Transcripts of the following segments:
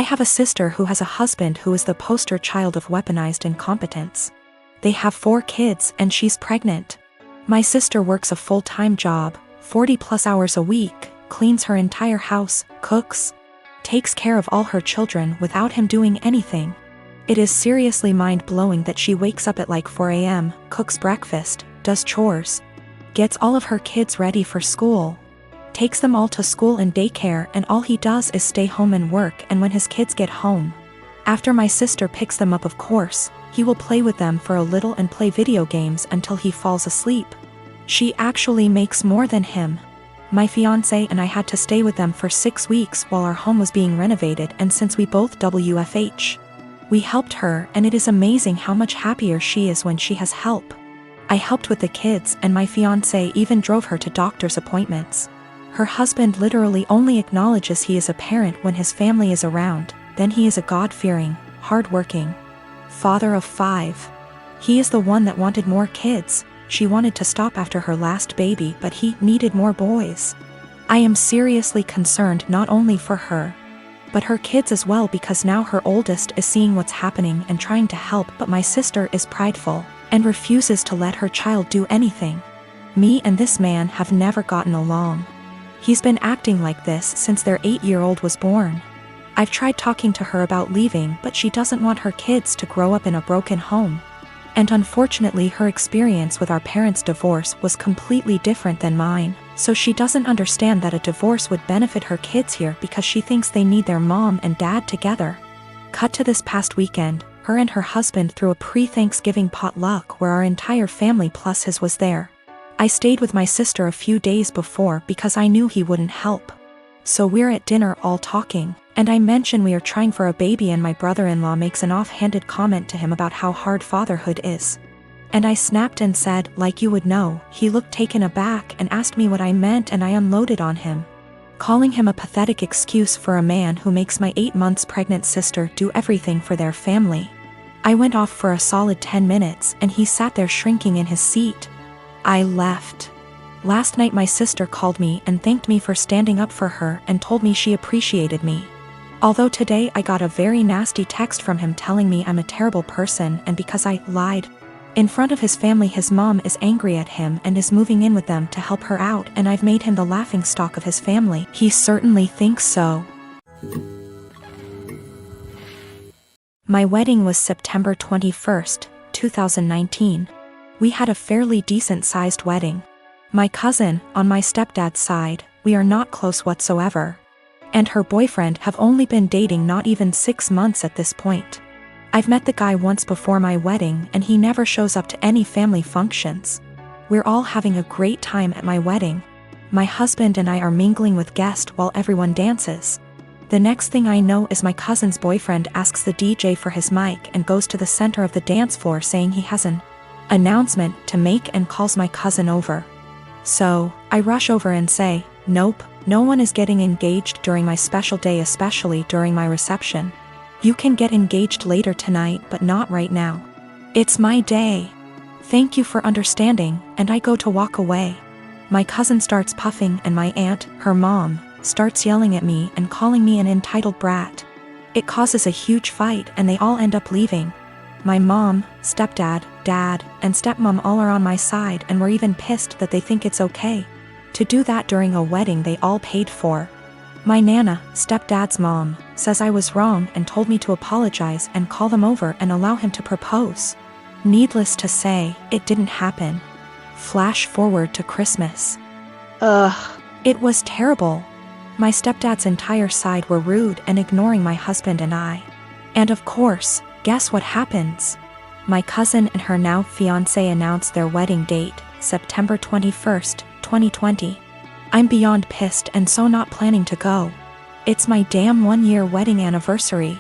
have a sister who has a husband who is the poster child of weaponized incompetence. They have 4 kids and she's pregnant. My sister works a full-time job, 40+ hours a week, cleans her entire house, cooks, takes care of all her children without him doing anything. It is seriously mind-blowing that she wakes up at like 4 a.m., cooks breakfast, does chores, gets all of her kids ready for school, takes them all to school and daycare, and all he does is stay home and work. And when his kids get home, after my sister picks them up, of course, he will play with them for a little and play video games until he falls asleep. She actually makes more than him. My fiancé and I had to stay with them for 6 weeks while our home was being renovated, and since we both WFH, we helped her, and it is amazing how much happier she is when she has help. I helped with the kids, and my fiancé even drove her to doctor's appointments. Her husband literally only acknowledges he is a parent when his family is around, then he is a God-fearing, hard-working father of 5. He is the one that wanted more kids. She wanted to stop after her last baby, but he needed more boys. I am seriously concerned not only for her, but her kids as well, because now her oldest is seeing what's happening and trying to help, but my sister is prideful and refuses to let her child do anything. Me and this man have never gotten along. He's been acting like this since their 8-year-old was born. I've tried talking to her about leaving, but she doesn't want her kids to grow up in a broken home. And unfortunately, her experience with our parents' divorce was completely different than mine, so she doesn't understand that a divorce would benefit her kids here because she thinks they need their mom and dad together. Cut to this past weekend, her and her husband threw a pre-Thanksgiving potluck where our entire family plus his was there. I stayed with my sister a few days before because I knew he wouldn't help. So we're at dinner all talking, and I mention we are trying for a baby, and my brother-in-law makes an offhanded comment to him about how hard fatherhood is. And I snapped and said, like you would know. He looked taken aback and asked me what I meant, and I unloaded on him, calling him a pathetic excuse for a man who makes my 8 months pregnant sister do everything for their family. I went off for a solid 10 minutes and he sat there shrinking in his seat. I left. Last night my sister called me and thanked me for standing up for her and told me she appreciated me. Although today I got a very nasty text from him telling me I'm a terrible person, and because I lied in front of his family, his mom is angry at him and is moving in with them to help her out, and I've made him the laughingstock of his family. He certainly thinks so. My wedding was September 21st, 2019. We had a fairly decent-sized wedding. My cousin, on my stepdad's side, we are not close whatsoever, and her boyfriend have only been dating not even 6 months at this point. I've met the guy once before my wedding and he never shows up to any family functions. We're all having a great time at my wedding. My husband and I are mingling with guests while everyone dances. The next thing I know is my cousin's boyfriend asks the DJ for his mic and goes to the center of the dance floor saying he has an announcement to make and calls my cousin over. So, I rush over and say, nope, no one is getting engaged during my special day, especially during my reception. You can get engaged later tonight, but not right now. It's my day. Thank you for understanding, and I go to walk away. My cousin starts puffing and my aunt, her mom, starts yelling at me and calling me an entitled brat. It causes a huge fight and they all end up leaving. My mom, stepdad, dad, and stepmom all are on my side, and we're even pissed that they think it's okay to do that during a wedding they all paid for. My nana, stepdad's mom, says I was wrong and told me to apologize and call them over and allow him to propose. Needless to say, it didn't happen. Flash forward to Christmas. It was terrible. My stepdad's entire side were rude and ignoring my husband and I. And of course, guess what happens? My cousin and her now fiancé announced their wedding date, September 21st, 2020. I'm beyond pissed and so not planning to go. It's my damn 1-year wedding anniversary.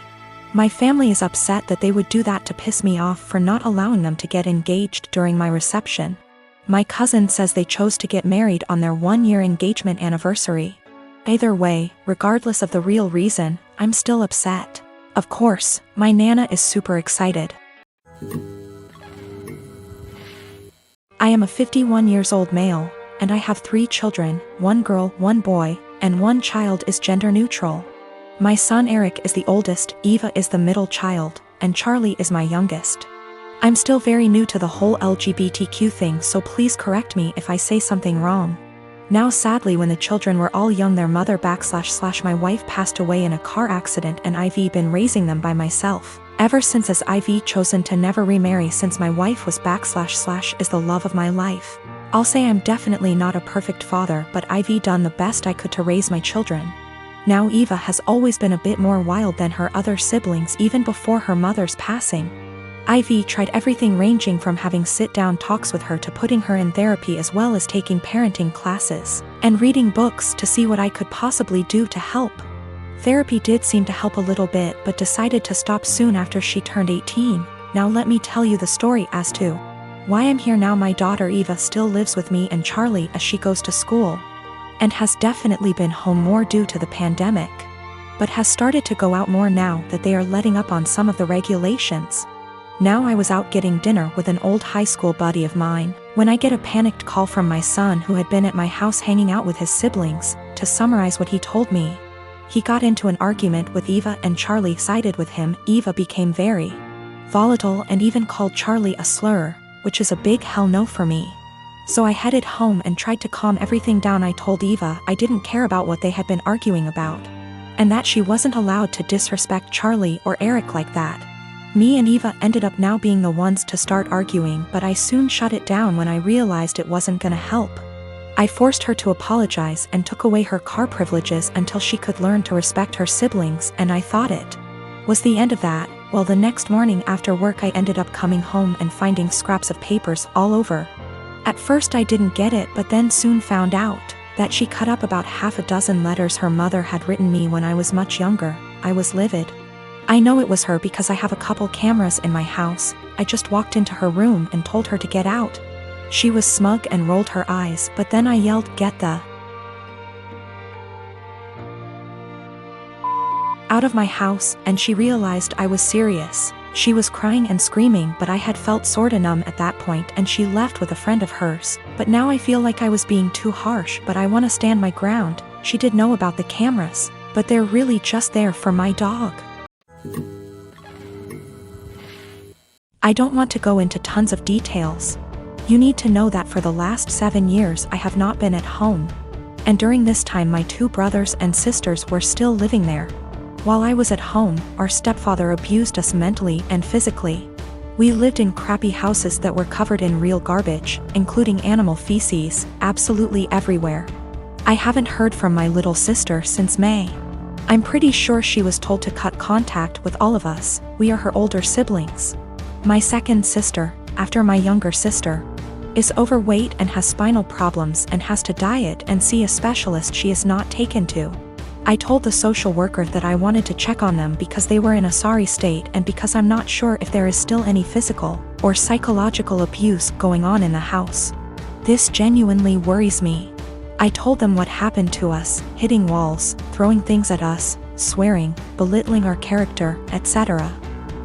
My family is upset that they would do that to piss me off for not allowing them to get engaged during my reception. My cousin says they chose to get married on their 1-year engagement anniversary. Either way, regardless of the real reason, I'm still upset. Of course, my nana is super excited. I am a 51 years old male, and I have 3 children, 1 girl, 1 boy, and 1 child is gender neutral. My son Eric is the oldest, Eva is the middle child, and Charlie is my youngest. I'm still very new to the whole LGBTQ thing, so please correct me if I say something wrong. Now sadly, when the children were all young, their mother / my wife passed away in a car accident, and I've been raising them by myself ever since, as I've chosen to never remarry since my wife was / is the love of my life. I'll say I'm definitely not a perfect father, but I've done the best I could to raise my children. Now Eva has always been a bit more wild than her other siblings, even before her mother's passing. I've tried everything, ranging from having sit-down talks with her to putting her in therapy, as well as taking parenting classes and reading books to see what I could possibly do to help. Therapy did seem to help a little bit, but decided to stop soon after she turned 18. Now let me tell you the story as to why I'm here now. My daughter Eva still lives with me and Charlie as she goes to school, and has definitely been home more due to the pandemic, but has started to go out more now that they are letting up on some of the regulations. Now I was out getting dinner with an old high school buddy of mine when I get a panicked call from my son, who had been at my house hanging out with his siblings. To summarize what he told me, he got into an argument with Eva and Charlie sided with him. Eva became very volatile and even called Charlie a slur, which is a big hell no for me. So I headed home and tried to calm everything down. I told Eva I didn't care about what they had been arguing about, and that she wasn't allowed to disrespect Charlie or Eric like that. Me and Eva ended up now being the ones to start arguing, but I soon shut it down when I realized it wasn't gonna help. I forced her to apologize and took away her car privileges until she could learn to respect her siblings, and I thought it was the end of that. Well, the next morning after work I ended up coming home and finding scraps of papers all over. At first I didn't get it, but then soon found out that she cut up about half a dozen letters her mother had written me when I was much younger. I was livid. I know it was her because I have a couple cameras in my house. I just walked into her room and told her to get out. She was smug and rolled her eyes, but then I yelled, "Get the out of my house," and she realized I was serious. She was crying and screaming, but I had felt sorta numb at that point, and she left with a friend of hers. But now I feel like I was being too harsh, but I want to stand my ground. She did know about the cameras, but they're really just there for my dog. I don't want to go into tons of details. You need to know that for the last 7 years I have not been at home, and during this time my 2 brothers and sisters were still living there. While I was at home, our stepfather abused us mentally and physically. We lived in crappy houses that were covered in real garbage, including animal feces, absolutely everywhere. I haven't heard from my little sister since May. I'm pretty sure she was told to cut contact with all of us. We are her older siblings. My second sister, after my younger sister, is overweight and has spinal problems and has to diet and see a specialist she is not taken to. I told the social worker that I wanted to check on them because they were in a sorry state, and because I'm not sure if there is still any physical or psychological abuse going on in the house. This genuinely worries me. I told them what happened to us, hitting walls, throwing things at us, swearing, belittling our character, etc.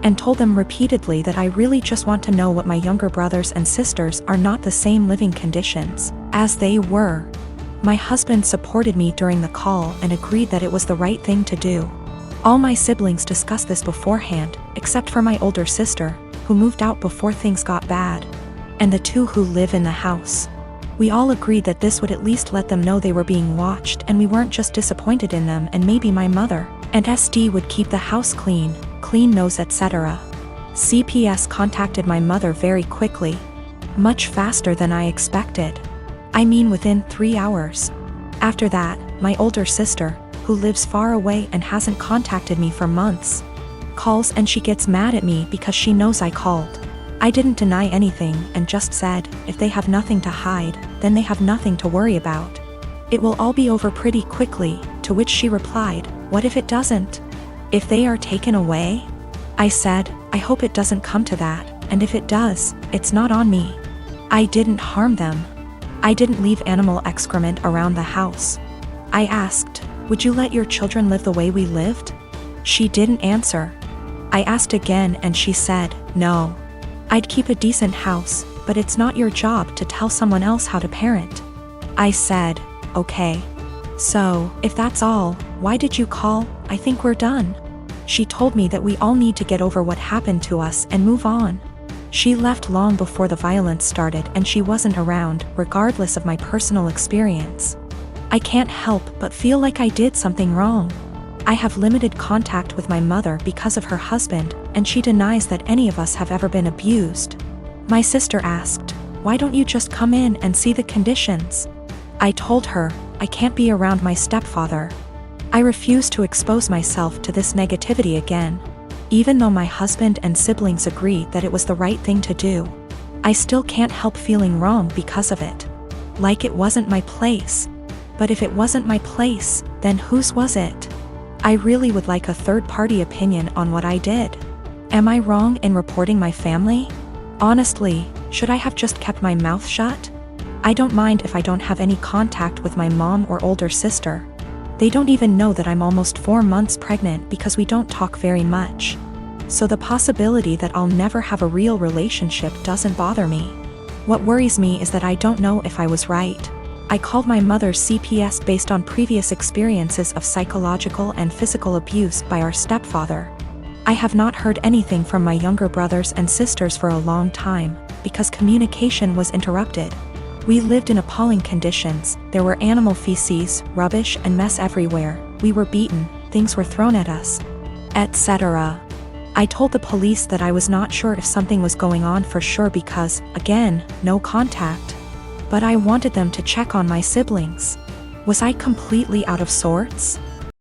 And told them repeatedly that I really just want to know what my younger brothers and sisters are not the same living conditions as they were. My husband supported me during the call and agreed that it was the right thing to do. All my siblings discussed this beforehand, except for my older sister, who moved out before things got bad, and the 2 who live in the house. We all agreed that this would at least let them know they were being watched and we weren't just disappointed in them, and maybe my mother and SD would keep the house clean nose, etc. CPS contacted my mother very quickly. Much faster than I expected. I mean within 3 hours. After that, my older sister, who lives far away and hasn't contacted me for months, calls and she gets mad at me because she knows I called. I didn't deny anything and just said, if they have nothing to hide, then they have nothing to worry about. It will all be over pretty quickly, to which she replied, what if it doesn't? If they are taken away? I said, I hope it doesn't come to that, and if it does, it's not on me. I didn't harm them. I didn't leave animal excrement around the house. I asked, would you let your children live the way we lived? She didn't answer. I asked again and she said, no. I'd keep a decent house, but it's not your job to tell someone else how to parent. I said, okay. So, if that's all, why did you call? I think we're done. She told me that we all need to get over what happened to us and move on. She left long before the violence started and she wasn't around, regardless of my personal experience. I can't help but feel like I did something wrong. I have limited contact with my mother because of her husband, and she denies that any of us have ever been abused. My sister asked, "Why don't you just come in and see the conditions?" I told her, I can't be around my stepfather. I refuse to expose myself to this negativity again. Even though my husband and siblings agree that it was the right thing to do, I still can't help feeling wrong because of it. Like it wasn't my place. But if it wasn't my place, then whose was it? I really would like a third-party opinion on what I did. Am I wrong in reporting my family? Honestly, should I have just kept my mouth shut? I don't mind if I don't have any contact with my mom or older sister. They don't even know that I'm almost 4 months pregnant because we don't talk very much. So the possibility that I'll never have a real relationship doesn't bother me. What worries me is that I don't know if I was right. I called my mother's CPS based on previous experiences of psychological and physical abuse by our stepfather. I have not heard anything from my younger brothers and sisters for a long time, because communication was interrupted. We lived in appalling conditions. There were animal feces, rubbish and mess everywhere. We were beaten, things were thrown at us, etc. I told the police that I was not sure if something was going on for sure because, again, no contact. But I wanted them to check on my siblings. Was I completely out of sorts?